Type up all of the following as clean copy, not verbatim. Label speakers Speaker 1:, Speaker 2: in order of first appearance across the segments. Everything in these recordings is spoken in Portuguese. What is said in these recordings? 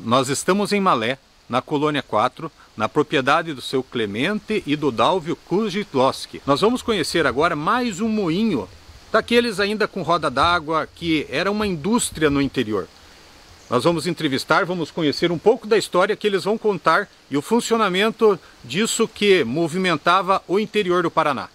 Speaker 1: Nós estamos em Malé, na Colônia 4, na propriedade do seu Clemente e do Dálvio Kuzitloski. Nós vamos conhecer agora mais um moinho, daqueles ainda com roda d'água, que era uma indústria no interior. Nós vamos entrevistar, vamos conhecer um pouco da história que eles vão contar e o funcionamento disso que movimentava o interior do Paraná.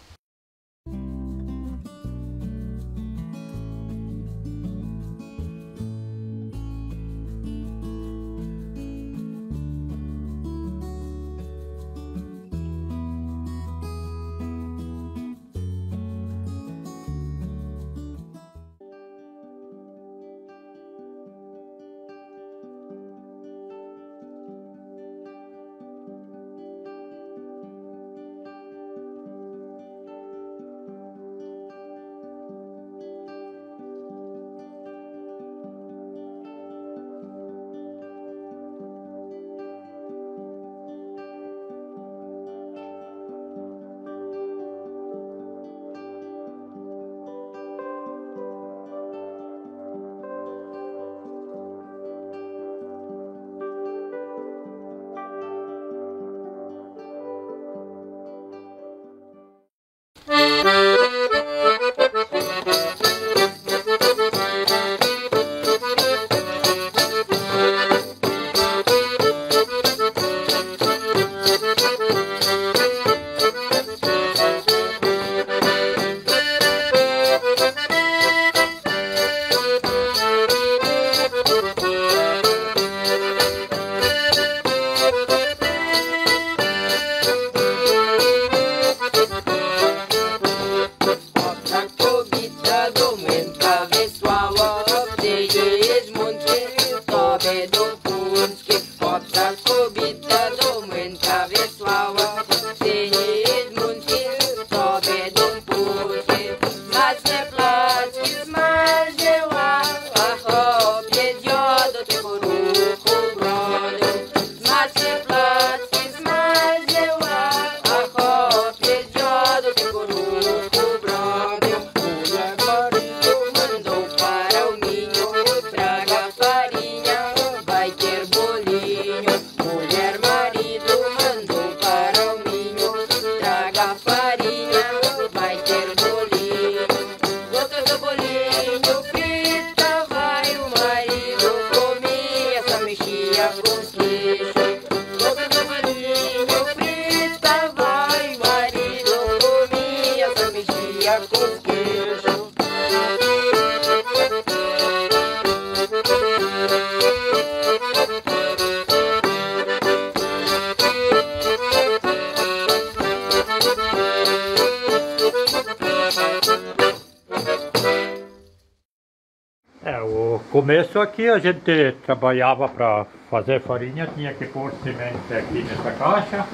Speaker 2: O começo aqui a gente trabalhava para fazer farinha, tinha que pôr semente aqui nessa caixa.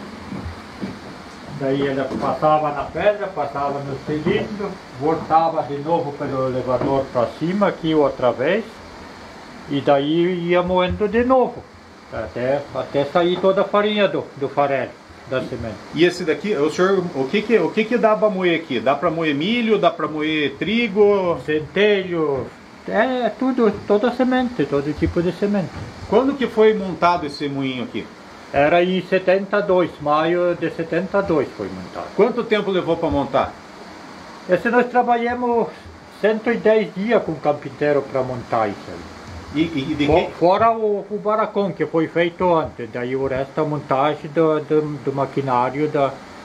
Speaker 2: Daí ela passava na pedra, passava no cilindro, voltava de novo pelo elevador para cima aqui outra vez. E daí ia moendo de novo, até sair toda a farinha do farelo, da semente.
Speaker 1: E esse daqui, o senhor, o que dá para moer aqui? Dá para moer milho, dá para moer trigo?
Speaker 2: Centelho, tudo, toda semente, todo tipo de semente.
Speaker 1: Quando que foi montado esse moinho aqui?
Speaker 2: Era em 72, maio de 72 foi montado.
Speaker 1: Quanto tempo levou para montar?
Speaker 2: Esse nós trabalhamos 110 dias com o carpinteiro para montar isso. Fora o barracão que foi feito antes, daí o resto da montagem do maquinário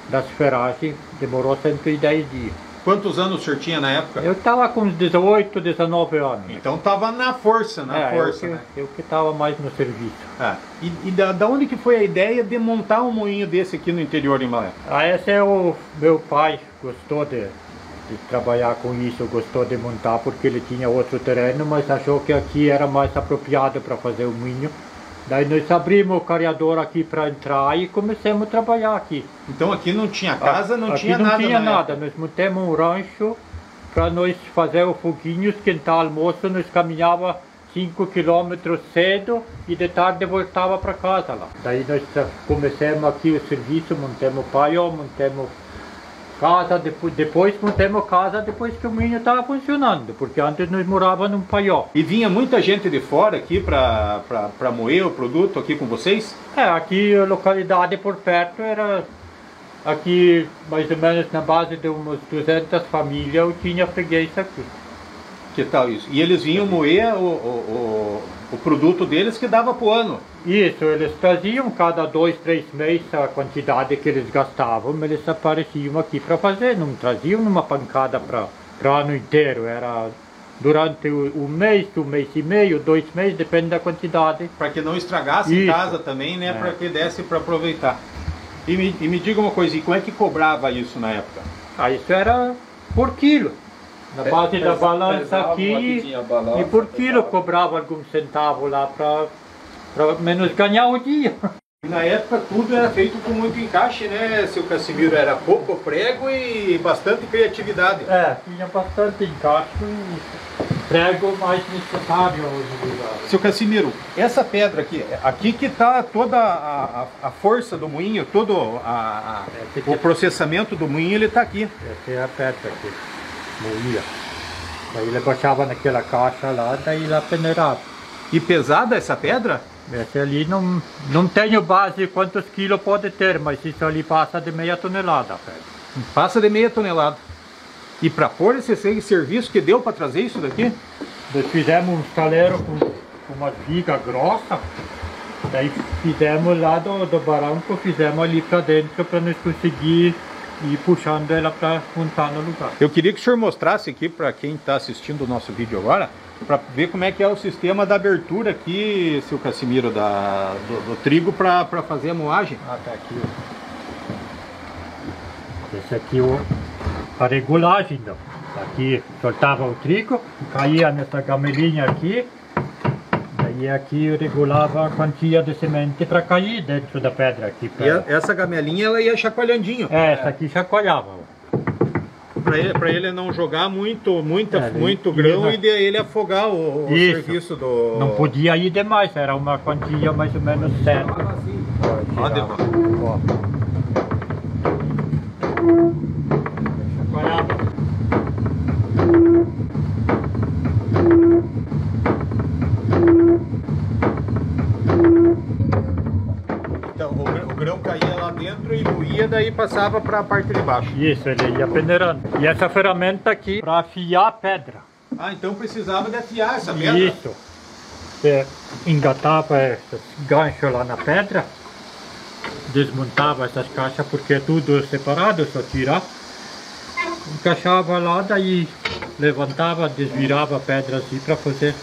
Speaker 2: das ferragens demorou 110 dias.
Speaker 1: Quantos anos o senhor tinha na época?
Speaker 2: Eu estava com uns 18, 19 anos.
Speaker 1: Então estava na força,
Speaker 2: Eu que estava mais no serviço.
Speaker 1: E da onde que foi a ideia de montar um moinho desse aqui no interior de Malé?
Speaker 2: Esse é o meu pai, gostou de trabalhar com isso, gostou de montar porque ele tinha outro terreno, mas achou que aqui era mais apropriado para fazer o moinho. Daí nós abrimos o carreador aqui para entrar e começamos a trabalhar aqui.
Speaker 1: Então aqui não tinha casa, não tinha nada?
Speaker 2: Aqui não tinha nada, nós montamos um rancho para nós fazer o foguinho, esquentar almoço, nós caminhava 5 km cedo e de tarde voltava para casa lá. Daí nós começamos aqui o serviço, montamos paiol, montamos casa, depois montamos casa depois que o moinho estava funcionando, porque antes nós morávamos num paiol.
Speaker 1: E vinha muita gente de fora aqui para moer o produto aqui com vocês?
Speaker 2: Aqui a localidade por perto era, aqui mais ou menos na base de umas 200 famílias eu tinha freguês aqui.
Speaker 1: Que tal isso? E eles vinham moer o produto deles que dava pro ano?
Speaker 2: Isso, eles traziam cada 2, 3 meses a quantidade que eles gastavam, mas eles apareciam aqui para fazer, não traziam numa pancada para ano inteiro, era durante um mês e meio, 2 meses, depende da quantidade.
Speaker 1: Para que não estragasse em casa também, né? Para que desse para aproveitar. E me diga uma coisa, e como é que cobrava isso na época?
Speaker 2: Isso era por quilo. Na base da balança aqui, e por quilo cobrava alguns centavos lá para menos ganhar o dia.
Speaker 1: E na época tudo era feito com muito encaixe, né, seu Casimiro? Era pouco prego e bastante criatividade.
Speaker 2: Tinha bastante encaixe e prego mais necessário no lugar.
Speaker 1: Seu Casimiro, essa pedra aqui que está toda a força do moinho, todo o processamento do moinho, ele está aqui.
Speaker 2: Essa é a pedra aqui. Moía. Daí ele baixava naquela caixa lá, daí lá peneirava.
Speaker 1: E pesada essa pedra?
Speaker 2: Essa ali não tenho base quantos quilos pode ter, mas isso ali passa de meia tonelada a pedra.
Speaker 1: Passa de meia tonelada. E para pôr esse serviço que deu para trazer isso daqui?
Speaker 2: Nós fizemos um estaleiro com uma viga grossa, daí fizemos lá do barranco, fizemos ali para dentro para nós conseguir e puxando ela para montar no lugar.
Speaker 1: Eu queria que o senhor mostrasse aqui para quem está assistindo o nosso vídeo agora, para ver como é que é o sistema da abertura aqui, seu Casimiro, do trigo para fazer a moagem.
Speaker 2: Tá aqui. Esse aqui a regulagem, então. Aqui soltava o trigo, caía nessa gamelinha aqui, daí aqui eu regulava a quantia de semente para cair dentro da pedra aqui.
Speaker 1: E essa gamelinha ela ia chacoalhandinho?
Speaker 2: Essa aqui chacoalhava.
Speaker 1: Para ele não jogar muito grão e ele afogar o serviço do...
Speaker 2: Não podia ir demais, era uma quantia mais ou menos certa. Chacoalhava.
Speaker 1: Então o grão caía lá dentro e moía, daí passava para a parte de baixo.
Speaker 2: Isso, ele ia peneirando. E essa ferramenta aqui para afiar a pedra.
Speaker 1: Então precisava de afiar essa pedra?
Speaker 2: Isso. Você engatava esses ganchos lá na pedra, desmontava essas caixas porque é tudo separado, só tirar. Encaixava lá, daí levantava, desvirava a pedra assim para fazer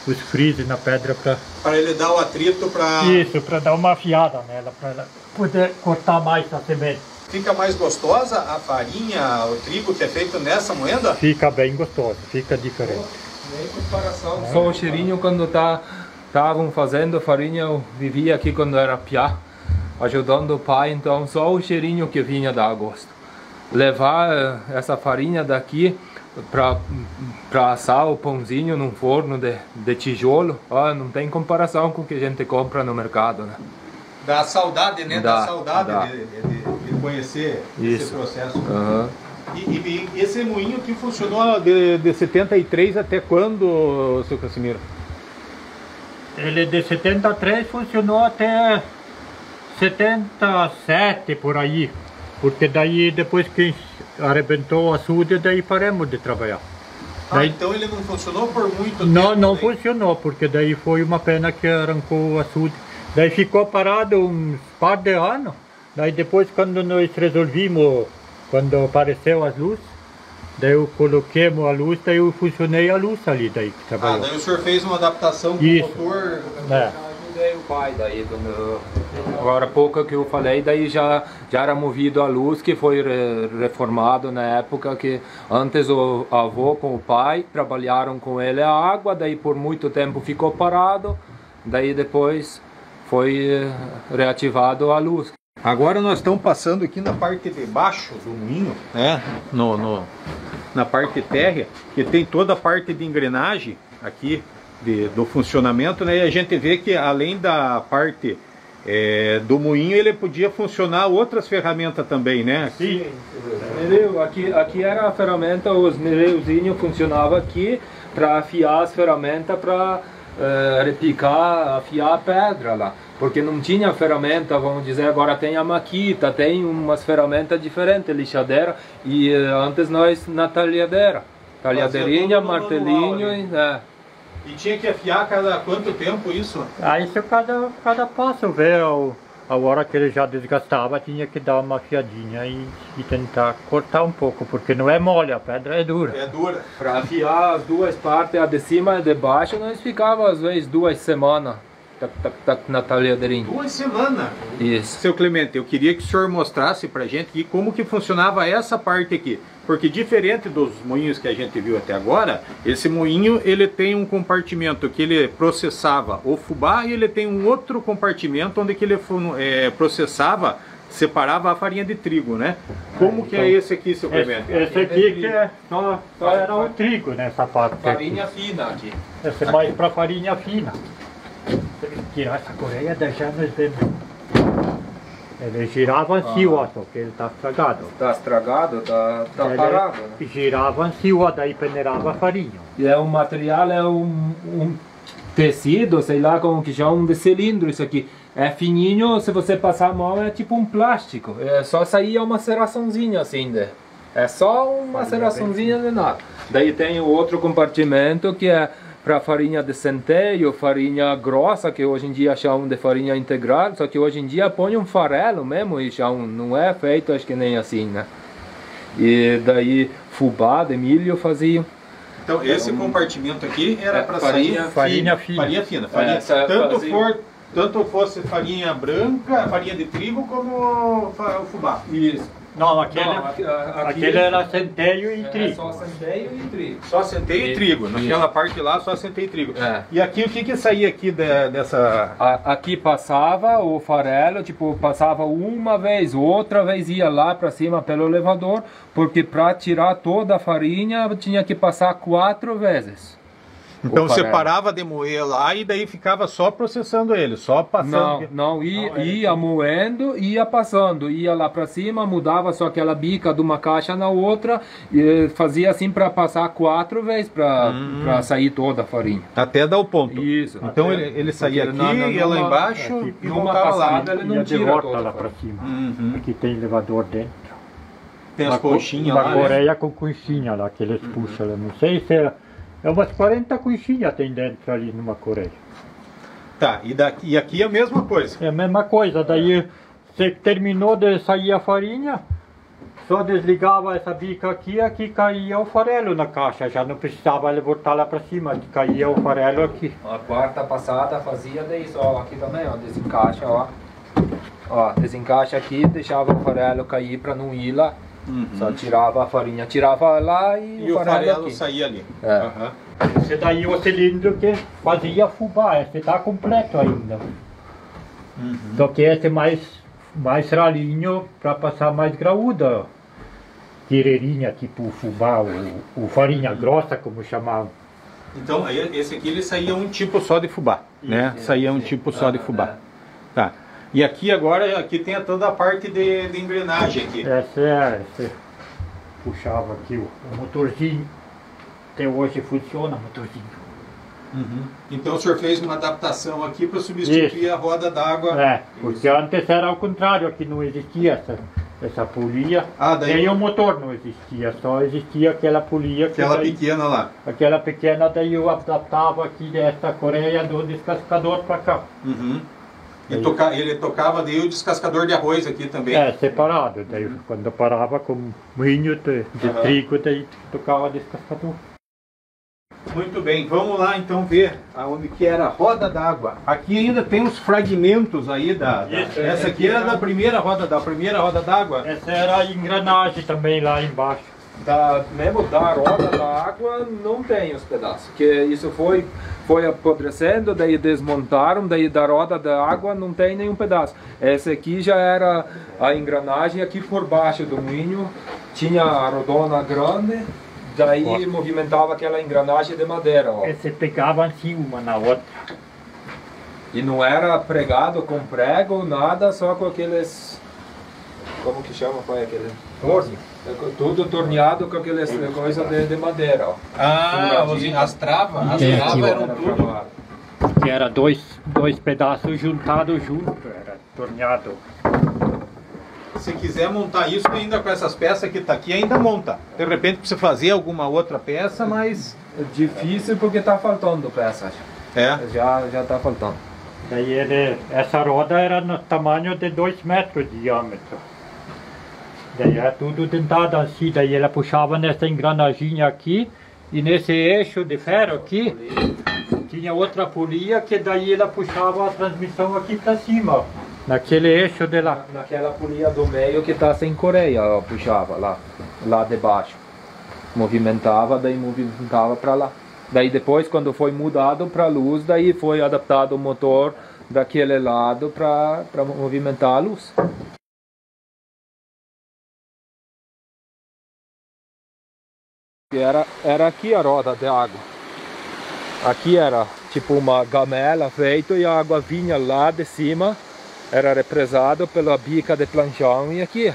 Speaker 2: os frisos na pedra
Speaker 1: para ele dar o atrito para...
Speaker 2: Isso, para dar uma afiada nela, para ela poder cortar mais a semente.
Speaker 1: Fica mais gostosa a farinha, o trigo que é feito nessa moenda?
Speaker 2: Fica bem gostoso, fica diferente.
Speaker 3: Nem comparação. Só o cheirinho quando estavam fazendo farinha, eu vivia aqui quando era piá, ajudando o pai, então só o cheirinho que vinha dá gosto. Levar essa farinha daqui para assar o pãozinho num forno de tijolo, não tem comparação com o que a gente compra no mercado, né?
Speaker 1: Dá saudade, né? Dá saudade de conhecer esse processo. E esse moinho que funcionou de 73 até quando, seu Casimiro?
Speaker 2: Ele de 73 funcionou até 77 por aí. Porque daí depois que arrebentou o açude, daí paramos de trabalhar. Daí,
Speaker 1: então ele não funcionou por muito tempo?
Speaker 2: Não funcionou, porque daí foi uma pena que arrancou o açude. Daí ficou parado uns par de anos. Daí depois quando nós resolvimos, quando apareceu as luzes, daí eu coloquemos a luz, daí eu funcionei a luz ali, daí que trabalhou.
Speaker 1: Daí o senhor fez uma adaptação com o motor?
Speaker 3: Ajudei o pai, daí agora há pouco que eu falei, daí já era movido a luz, que foi reformado na época que antes o avô com o pai trabalharam com ele a água, daí por muito tempo ficou parado, daí depois foi reativado a luz.
Speaker 1: Agora nós estamos passando aqui na parte de baixo do moinho, né? Na parte térrea, que tem toda a parte de engrenagem aqui do funcionamento, né? E a gente vê que além da parte do moinho ele podia funcionar outras ferramentas também, né?
Speaker 3: Sim. Aqui era a ferramenta, os nereuzinhos funcionavam aqui para afiar as ferramentas para repicar, afiar a pedra lá. Porque não tinha ferramenta, vamos dizer, agora tem a maquita, tem umas ferramentas diferentes, lixadeira, e antes nós na talhadeirinha, martelinho,
Speaker 1: E tinha que afiar cada quanto tempo isso?
Speaker 2: Isso cada passo, ver a hora que ele já desgastava, tinha que dar uma afiadinha e tentar cortar um pouco, porque não é mole, a pedra é dura.
Speaker 1: É dura.
Speaker 3: Para afiar as duas partes, a de cima e a de baixo, nós ficava às vezes 2 semanas na talhadeirinha.
Speaker 1: 2 semanas?
Speaker 3: Isso.
Speaker 1: Seu Clemente, eu queria que o senhor mostrasse pra gente aqui como que funcionava essa parte aqui. Porque diferente dos moinhos que a gente viu até agora, esse moinho ele tem um compartimento que ele processava o fubá e ele tem um outro compartimento onde que ele processava, separava a farinha de trigo, né? Como que é esse aqui, seu Clemente?
Speaker 2: Esse aqui que só era o trigo nessa parte.
Speaker 3: Farinha fina aqui.
Speaker 2: Esse é mais para farinha fina. Tirar essa coreia, deixar nos vemos. Ele girava assim, ó, só que ele está estragado.
Speaker 3: Está estragado, está parado.
Speaker 2: Né? Girava assim, ó, daí peneirava a farinha.
Speaker 3: E é um material, é um tecido, sei lá como que chamam, de cilindro isso aqui. É fininho, se você passar a mão é tipo um plástico. É só sair uma maceraçãozinha assim, né? É só uma maceraçãozinha de nada. Daí tem o outro compartimento que é para farinha de centeio, farinha grossa, que hoje em dia chamam de farinha integral, só que hoje em dia põe um farelo mesmo e chamam, não é feito acho que nem assim, né? E daí fubá de milho faziam.
Speaker 1: Então esse compartimento aqui era para
Speaker 2: farinha fina.
Speaker 1: Farinha fina. Tanto fosse farinha branca, farinha de trigo, como o fubá.
Speaker 3: Isso.
Speaker 2: Não, aquele era centeio e trigo.
Speaker 3: Só centeio e trigo.
Speaker 1: Só centeio e trigo. Naquela parte lá, só centeio e trigo. E aqui, o que saía aqui dessa...
Speaker 3: Aqui passava o farelo, tipo, passava uma vez, outra vez ia lá para cima pelo elevador, porque para tirar toda a farinha tinha que passar 4 vezes.
Speaker 1: Então você parava de moer lá e daí ficava só processando ele, só passando?
Speaker 3: Ia moendo, ia passando, ia lá para cima, mudava só aquela bica de uma caixa na outra e fazia assim para passar 4 vezes para sair toda a farinha.
Speaker 1: Até dar o ponto.
Speaker 3: Isso.
Speaker 1: Então ele saía aqui, ia lá embaixo e voltava lá.
Speaker 3: Ele não tira toda
Speaker 2: lá para cima. Aqui tem elevador dentro.
Speaker 1: Tem as conchinhas lá.
Speaker 2: Uma coreia com conchinha lá que eles puxam. Não sei se é umas 40 conchinhas tem dentro ali numa coreia.
Speaker 1: Tá, e aqui é a mesma coisa?
Speaker 2: É a mesma coisa, daí você terminou de sair a farinha, só desligava essa bica aqui caía o farelo na caixa, já não precisava ele voltar lá para cima, caía o farelo aqui.
Speaker 3: A quarta passada fazia isso, ó, aqui também, ó, desencaixa, ó. Ó, desencaixa aqui, deixava o farelo cair para não ir lá. Só tirava a farinha, tirava lá e
Speaker 1: o farelo saía ali.
Speaker 2: Esse daí é o cilindro que fazia fubá, esse está completo ainda. Só que esse é mais ralinho para passar mais graúda. Tireirinha, tipo fubá, ou farinha grossa, como chamavam.
Speaker 1: Então esse aqui ele saía um tipo só de fubá, né? Saía um tipo só de fubá. Tá. E aqui agora, aqui tem toda a parte de engrenagem aqui.
Speaker 2: Esse puxava aqui o motorzinho. Até hoje funciona o motorzinho.
Speaker 1: Então o senhor fez uma adaptação aqui para substituir a roda d'água.
Speaker 2: Porque antes era ao contrário, aqui não existia essa polia. Nem o motor não existia, só existia aquela polia.
Speaker 1: Aquela pequena lá.
Speaker 2: Aquela pequena, daí eu adaptava aqui dessa coreia do descascador para cá.
Speaker 1: Ele tocava daí o descascador de arroz aqui também.
Speaker 2: Separado. Daí quando eu parava com moinho de trigo, daí tocava descascador.
Speaker 1: Muito bem, vamos lá então ver aonde que era a roda d'água. Aqui ainda tem os fragmentos aí essa aqui era da primeira roda d'água.
Speaker 2: Essa era a engrenagem também lá embaixo.
Speaker 3: Mesmo da roda da água não tem os pedaços, que isso foi apodrecendo, daí desmontaram, daí da roda da água não tem nenhum pedaço. Essa aqui já era a engrenagem, aqui por baixo do moinho tinha a rodona grande, daí movimentava aquela engrenagem de madeira. Ó.
Speaker 2: Esse pegava assim uma na outra.
Speaker 3: E não era pregado com prego, nada, só com aqueles... Como que chama, pai? Aquele...
Speaker 1: Torno.
Speaker 3: Tudo torneado com aqueles coisas de madeira, ó.
Speaker 1: Ah, as travas eram tudo.
Speaker 2: Que era dois pedaços juntados junto, era torneado.
Speaker 1: Se quiser montar isso ainda com essas peças que tá aqui, ainda monta. De repente precisa fazer alguma outra peça, mas...
Speaker 3: É difícil porque tá faltando peça.
Speaker 1: É.
Speaker 3: Já tá faltando.
Speaker 2: Daí essa roda era no tamanho de 2 metros de diâmetro. Daí era tudo dentado assim, daí ela puxava nessa engrenaginha aqui e nesse eixo de ferro aqui tinha outra polia que daí ela puxava a transmissão aqui para cima, naquele eixo de lá.
Speaker 3: Naquela polia do meio que tá sem correia, ó, puxava lá de baixo. Movimentava, daí movimentava para lá. Daí depois quando foi mudado para luz, daí foi adaptado o motor daquele lado para movimentar a luz. Era aqui a roda de água. Aqui era tipo uma gamela feita e a água vinha lá de cima, era represado pela bica de planchão e aqui.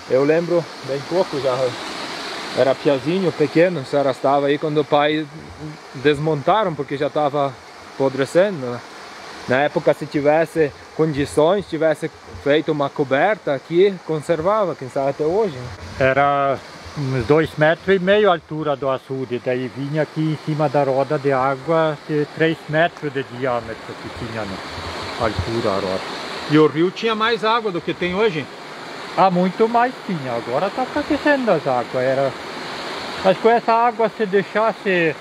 Speaker 3: Eu lembro bem pouco já, era piazinho pequeno, já estava aí quando o pai desmontaram porque já estava apodrecendo, né? Na época se tivesse condições, tivesse feito uma coberta aqui, conservava, quem sabe até hoje.
Speaker 2: Era uns 2,5 metros a altura do açude, daí vinha aqui em cima da roda de água de 3 metros de diâmetro que tinha na altura a roda.
Speaker 1: E o rio tinha mais água do que tem hoje?
Speaker 2: Ah, muito mais tinha, agora está aquecendo as águas. Mas com essa água, se deixasse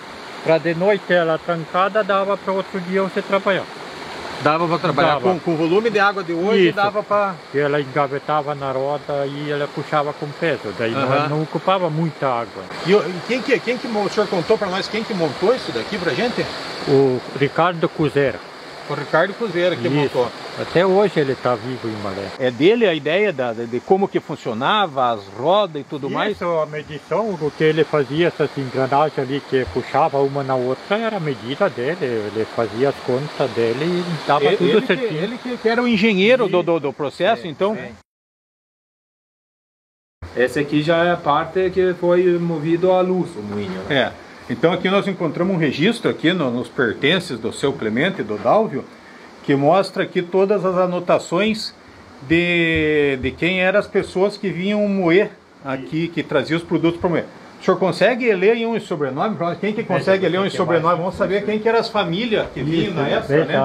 Speaker 2: para de noite ela trancada, dava para outro dia você trabalhar.
Speaker 1: Dava para trabalhar com o volume de água de hoje. Isso. Dava para...
Speaker 2: Ela engavetava na roda e ela puxava com peso, daí não ocupava muita água.
Speaker 1: E quem que o senhor contou para nós, quem que montou isso daqui pra gente?
Speaker 2: O Ricardo Cuzeira.
Speaker 1: O Ricardo Cuzeira que montou.
Speaker 2: Até hoje ele está vivo em Malé.
Speaker 1: É dele a ideia de como que funcionava, as rodas e tudo mais?
Speaker 2: Isso, a medição, o que ele fazia, essas engrenagens ali que puxava uma na outra, era a medida dele. Ele fazia as contas dele e dava tudo certinho.
Speaker 1: Ele que era o engenheiro do processo, então?
Speaker 3: Sim. Esse aqui já é a parte que foi movido à luz, o moinho, né?
Speaker 1: É. Então aqui nós encontramos um registro aqui nos pertences do seu Clemente, do Dálvio, que mostra aqui todas as anotações de quem eram as pessoas que vinham moer aqui, que traziam os produtos para moer. O senhor consegue ler em um e sobrenome? Quem que consegue ler um e sobrenome? Vamos saber quem que eram as famílias que vinham na época, né?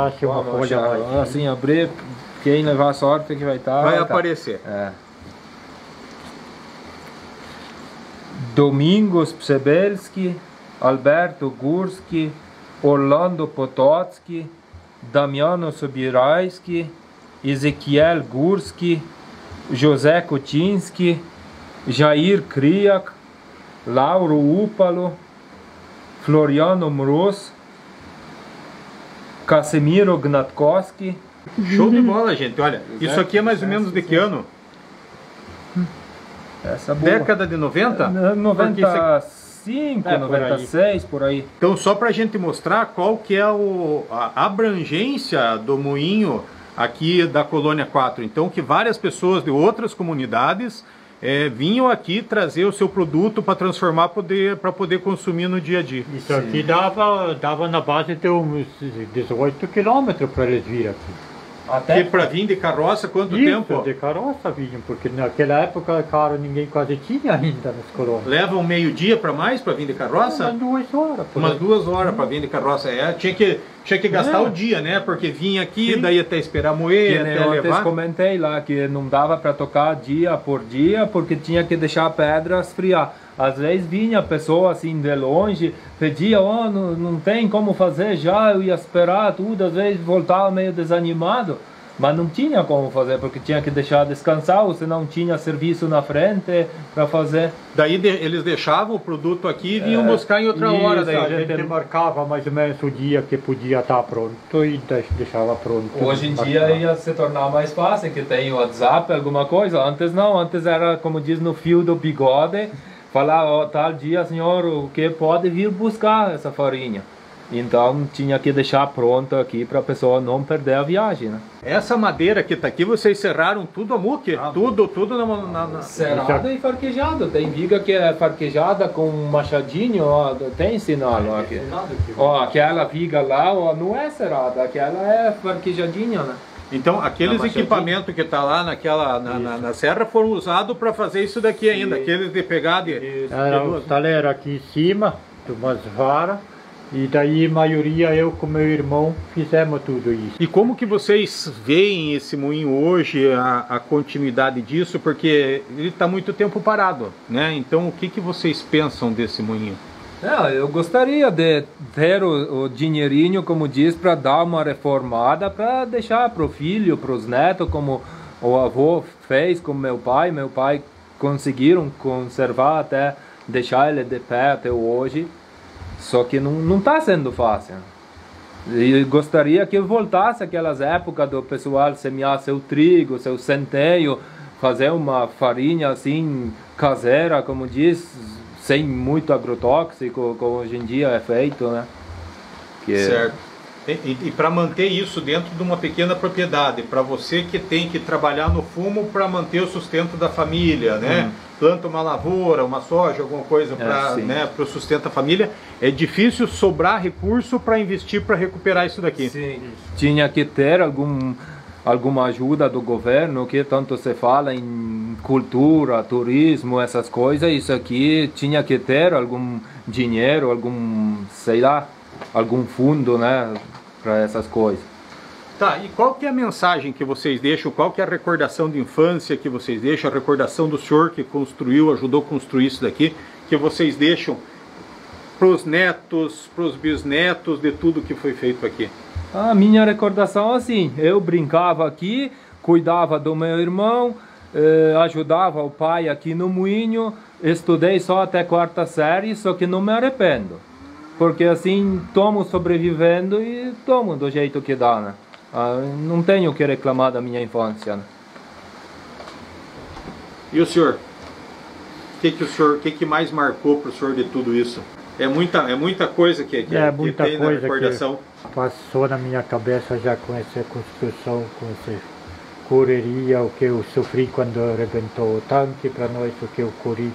Speaker 3: Assim, abrir, quem levar a sorte que vai estar...
Speaker 1: Vai aparecer.
Speaker 3: É. Domingos Przebelski, Alberto Gurski, Orlando Potocki, Damiano Sobirajski, Ezequiel Gurski, José Kuczynski, Jair Kriak, Lauro Upalo, Floriano Mroz, Casemiro Gnatkowski.
Speaker 1: Show de bola, gente. Olha, isso aqui é mais ou menos de que ano?
Speaker 3: Essa boa.
Speaker 1: Década de 90?
Speaker 3: 95, 96, por aí.
Speaker 1: Então, só para a gente mostrar qual que é a abrangência do moinho aqui da Colônia 4. Então, que várias pessoas de outras comunidades vinham aqui trazer o seu produto para transformar, para poder consumir no dia a dia.
Speaker 2: Isso aqui dava na base de uns 18 quilômetros para eles virem aqui.
Speaker 1: Até para vir de carroça, quanto tempo?
Speaker 2: De carroça vinham, porque naquela época, claro, ninguém quase tinha ainda nas colônias.
Speaker 1: Leva um meio-dia para mais para vir de carroça?
Speaker 2: Umas 2 horas.
Speaker 1: Umas 2 horas para vir de carroça. Tinha que gastar o dia, né? Porque vinha aqui, daí até esperar moer, até
Speaker 3: eu
Speaker 1: levar.
Speaker 3: Eu comentei lá que não dava para tocar dia por dia, porque tinha que deixar a pedra esfriar. Às vezes vinha a pessoa assim de longe, pedia, não tem como fazer já, eu ia esperar tudo, às vezes voltava meio desanimado, mas não tinha como fazer, porque tinha que deixar descansar, ou senão tinha serviço na frente para fazer.
Speaker 1: Daí eles deixavam o produto aqui e vinham buscar em outra hora. Daí
Speaker 2: a gente marcava mais ou menos o dia que podia estar pronto e deixava pronto.
Speaker 3: Hoje em dia ia se tornar mais fácil, que tem o WhatsApp, alguma coisa. Antes não, antes era, como diz, no fio do bigode. Falar, tal dia, senhor, o que pode vir buscar essa farinha? Então tinha que deixar pronto aqui para a pessoa não perder a viagem, né?
Speaker 1: Essa madeira que está aqui, vocês serraram tudo a muque? Tudo na...
Speaker 3: Serrado e farquejado. Tem viga que é farquejada com um machadinho, ó, tem sinal ó, aqui. Ó, aquela viga lá, ó, não é serrada, aquela é farquejadinha, né?
Speaker 1: Então, aqueles equipamentos que está lá na serra foram usados para fazer isso daqui ainda, aqueles de pegar de...
Speaker 2: Era o talher aqui em cima, de umas varas, e daí a maioria eu com meu irmão fizemos tudo isso.
Speaker 1: E como que vocês veem esse moinho hoje, a continuidade disso, porque ele está muito tempo parado, né? Então, o que vocês pensam desse moinho?
Speaker 3: Eu gostaria de ter o dinheirinho, como diz, para dar uma reformada, para deixar para o filho, para os netos, como o avô fez com meu pai. Meu pai conseguiram conservar até deixar ele de pé até hoje, só que não está sendo fácil. E gostaria que voltasse aquelas épocas do pessoal semear seu trigo, seu centeio, fazer uma farinha assim caseira, como diz, sem muito agrotóxico, como hoje em dia é feito, né?
Speaker 1: Certo. E para manter isso dentro de uma pequena propriedade, para você que tem que trabalhar no fumo para manter o sustento da família, né? Planta uma lavoura, uma soja, alguma coisa para o sustento da família, é difícil sobrar recurso para investir para recuperar isso daqui.
Speaker 3: Sim. Tinha que ter alguma ajuda do governo, que tanto se fala em cultura, turismo, essas coisas. Isso aqui tinha que ter algum dinheiro, sei lá, algum fundo, né, para essas coisas.
Speaker 1: Tá, e qual que é a mensagem que vocês deixam, qual que é a recordação de infância que vocês deixam, a recordação do senhor que construiu, ajudou a construir isso daqui, que vocês deixam para os netos, para os bisnetos, de tudo que foi feito aqui?
Speaker 3: A minha recordação é assim, eu brincava aqui, cuidava do meu irmão, ajudava o pai aqui no moinho, estudei só até 4ª série, só que não me arrependo. Porque assim, estamos sobrevivendo e estamos do jeito que dá, né? Não tenho o que reclamar da minha infância, né?
Speaker 1: E o senhor? O que mais marcou para o senhor de tudo isso? É muita coisa que tem na recordação.
Speaker 2: Passou na minha cabeça já com essa construção, com essa correria, o que eu sofri quando arrebentou o tanque para nós, o que eu corri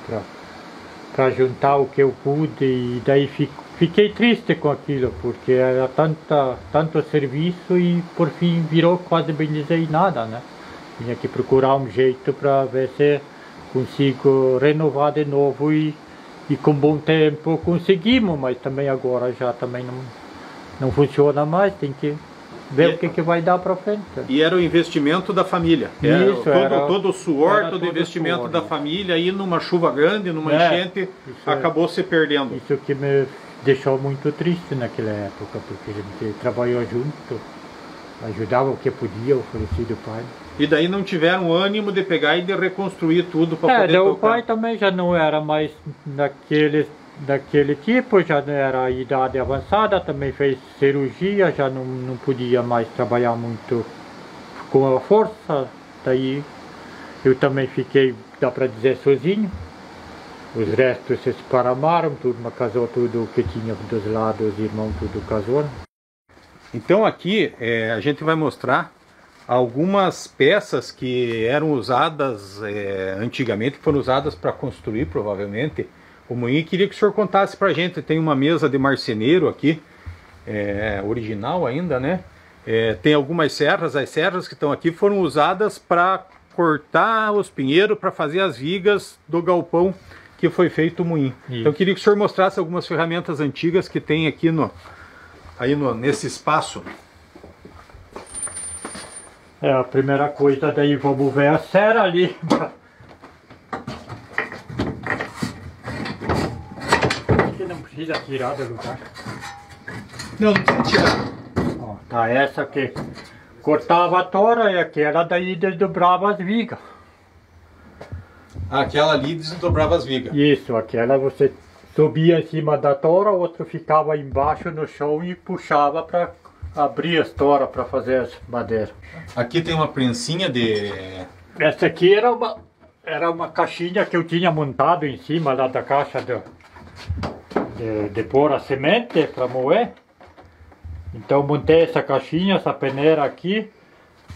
Speaker 2: para juntar o que eu pude, e daí fiquei triste com aquilo, porque era tanto serviço e por fim virou quase bem dizer nada, né? Tinha que procurar um jeito para ver se consigo renovar de novo e com bom tempo conseguimos, mas também agora já também não funciona mais, tem que ver o que vai dar para frente.
Speaker 1: E era o investimento da família. Todo o suor, todo o investimento da família, e numa chuva grande, numa enchente, acabou se perdendo.
Speaker 2: Isso que me deixou muito triste naquela época, porque a gente trabalhou junto, ajudava o que podia, o falecido pai.
Speaker 1: E daí não tiveram ânimo de pegar e de reconstruir tudo para poder tocar.
Speaker 2: O pai também já não era mais daquele tipo, já não era a idade avançada, também fez cirurgia, já não podia mais trabalhar muito com a força. Daí eu também fiquei, dá para dizer, sozinho. Os restos se esparramaram, turma casou tudo que tinha dos lados, os irmãos tudo casou.
Speaker 1: Então aqui a gente vai mostrar algumas peças que eram usadas antigamente, que foram usadas para construir provavelmente o moinho. Queria que o senhor contasse para a gente. Tem uma mesa de marceneiro aqui, original ainda, né? Tem algumas serras, as serras que estão aqui foram usadas para cortar os pinheiros, para fazer as vigas do galpão que foi feito o moinho. Isso. Então eu queria que o senhor mostrasse algumas ferramentas antigas que tem aqui nesse espaço.
Speaker 2: A primeira coisa, daí vamos ver a serra ali. Você não precisa tirar do lugar.
Speaker 1: Não precisa tirar.
Speaker 2: Ó, tá essa que cortava a tora, e aquela daí desdobrava as vigas.
Speaker 1: Aquela ali desdobrava as vigas.
Speaker 2: Isso, aquela você subia em cima da tora, o outro ficava embaixo no chão e puxava para abrir as toras para fazer as madeiras.
Speaker 1: Aqui tem uma prensinha de...
Speaker 2: Essa aqui era uma caixinha que eu tinha montado em cima lá da caixa de pôr a semente para moer. Então montei essa caixinha, essa peneira aqui,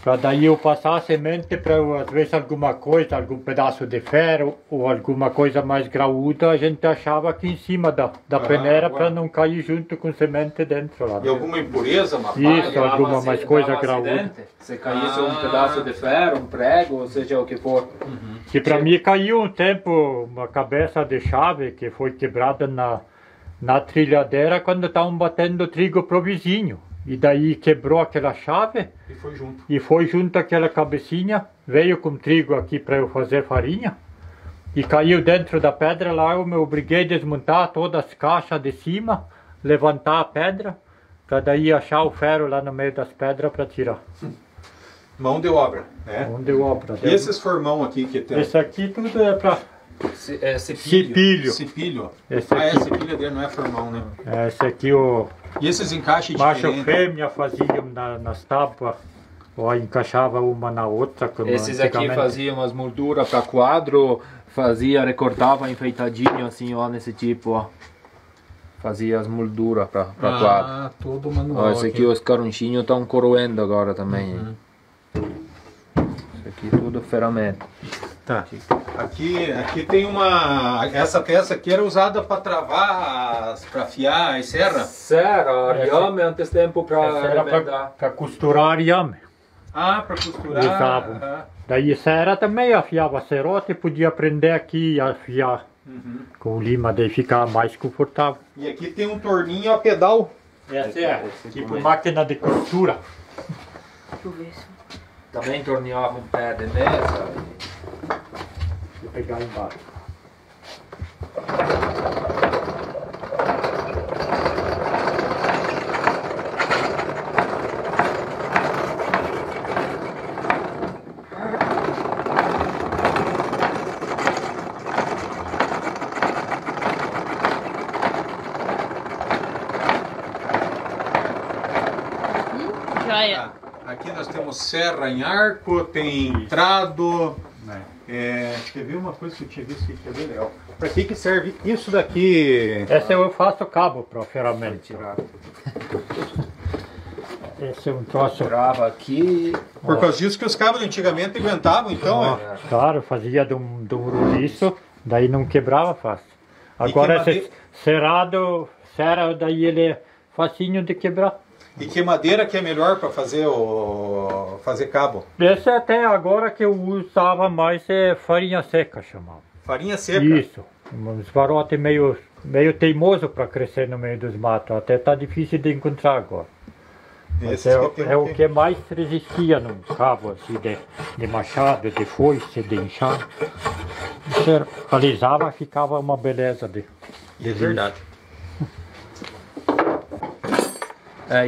Speaker 2: para daí eu passar a semente para às vezes alguma coisa, algum pedaço de ferro ou alguma coisa mais graúda, a gente achava aqui em cima da peneira para não cair junto com semente dentro lá.
Speaker 1: E alguma impureza, uma
Speaker 2: Isso, alguma mais coisa graúda.
Speaker 3: Se caísse um pedaço de ferro, um prego, ou seja o que for.
Speaker 2: Que para mim caiu um tempo uma cabeça de chave que foi quebrada na trilhadeira quando estavam batendo trigo pro vizinho. E daí quebrou aquela chave e foi junto aquela cabecinha, veio com trigo aqui para eu fazer farinha e caiu dentro da pedra lá. Eu me obriguei a desmontar todas as caixas de cima, levantar a pedra, para daí achar o ferro lá no meio das pedras para tirar.
Speaker 1: Mão de obra, né?
Speaker 2: Mão de obra.
Speaker 1: E esses formão aqui que tem?
Speaker 2: Esse aqui tudo é para
Speaker 3: Cipilho.
Speaker 1: Cipilho.
Speaker 2: Esse aqui.
Speaker 1: Cipilho dele não é formão, né?
Speaker 2: Esse aqui o
Speaker 1: E esses encaixes
Speaker 2: macho
Speaker 1: diferentes?
Speaker 2: fêmea faziam nas tábuas, ou encaixava uma na outra. Como
Speaker 3: Esses aqui faziam as molduras para quadro, fazia, recortava enfeitadinho assim, ó, nesse tipo, ó. Fazia as molduras para quadro.
Speaker 1: Ah, todo manual.
Speaker 3: Ó, esse aqui os carunchinhos estão coroendo agora também. Isso aqui tudo ferramenta.
Speaker 1: Tá. Aqui tem uma... Essa peça aqui era usada para travar, para afiar as serras?
Speaker 3: Serra, arame antes tempo para
Speaker 2: para costurar arame.
Speaker 1: Ah, para costurar.
Speaker 2: Usavam. Daí serra também afiava serrote e podia prender aqui e afiar com lima, daí ficar mais confortável.
Speaker 1: E aqui tem um torninho a pedal.
Speaker 2: Essa é tipo máquina de costura.
Speaker 4: Deixa eu ver se...
Speaker 3: Também torneava um pé de mesa.
Speaker 2: Vou pegar embaixo.
Speaker 4: Joia.
Speaker 1: Aqui nós temos serra em arco, tem trado. Quer ver uma coisa que eu tinha visto que é bem legal? Para que serve isso daqui?
Speaker 2: Esse eu faço cabo para a ferramenta. Esse é um troço.
Speaker 3: Tirava aqui.
Speaker 1: Por causa disso que os cabos antigamente aguentavam, então.
Speaker 2: Claro, fazia de um roliço, daí não quebrava fácil. Agora esse serrado, daí ele é facinho de quebrar.
Speaker 1: E que madeira que é melhor para fazer fazer cabo?
Speaker 2: Esse até agora que eu usava mais é farinha seca, chamava.
Speaker 1: Farinha seca?
Speaker 2: Isso. Uns varotes meio teimoso para crescer no meio dos matos. Até tá difícil de encontrar agora. Mas é o que mais resistia num cabo assim, de machado, de foice, de enxada. Você alisava, ficava uma beleza de
Speaker 1: verdade.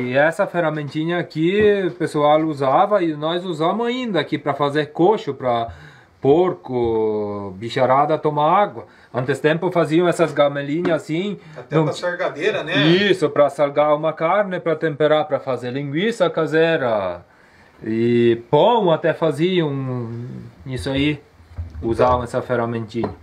Speaker 3: E essa ferramentinha aqui o pessoal usava e nós usamos ainda aqui para fazer coxo para porco, bicharada tomar água. Antes tempo faziam essas gamelinhas assim.
Speaker 1: Até para sargadeira, né?
Speaker 3: Isso, para salgar uma carne, para temperar, para fazer linguiça caseira. E pão até faziam isso aí. Usavam essa ferramentinha.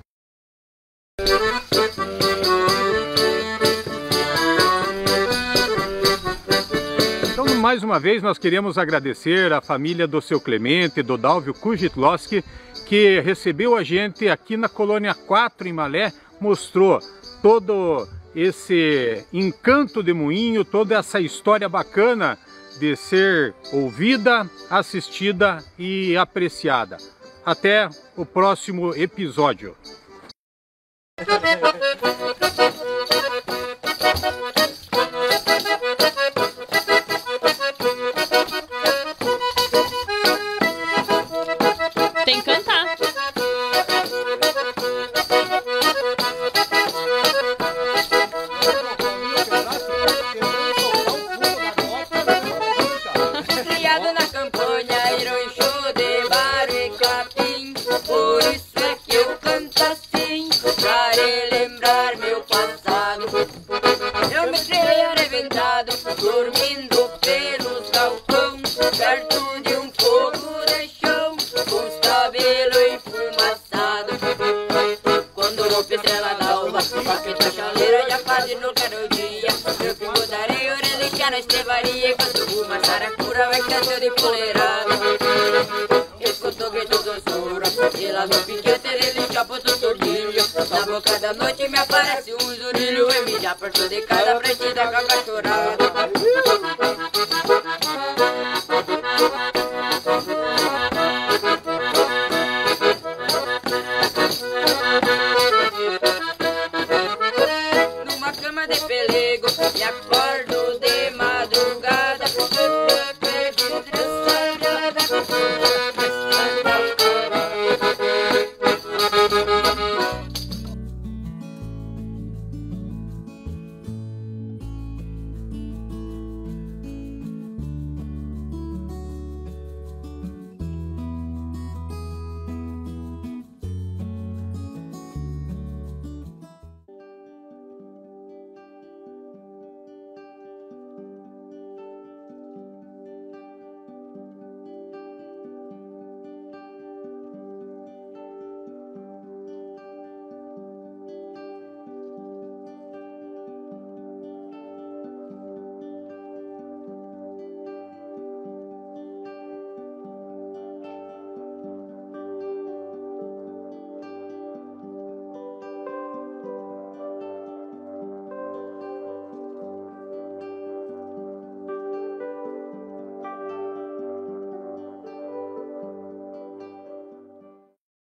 Speaker 1: Mais uma vez nós queremos agradecer a família do seu Clemente, do Dalvio Kujitloski, que recebeu a gente aqui na Colônia 4 em Malé, mostrou todo esse encanto de moinho, toda essa história bacana de ser ouvida, assistida e apreciada. Até o próximo episódio.
Speaker 4: Tem que cantar.
Speaker 5: Criado na campanha, ironchô de barro e capim. Por isso é que eu canto assim, pra relembrar ter varia enquanto uma saracura vai cantando de poleirada. Escutou o grito doçura, e lá no piquete ele chapou do tordilho. Na boca da noite me aparece um zurilho e me já partiu de cada prendida com a cachorrada.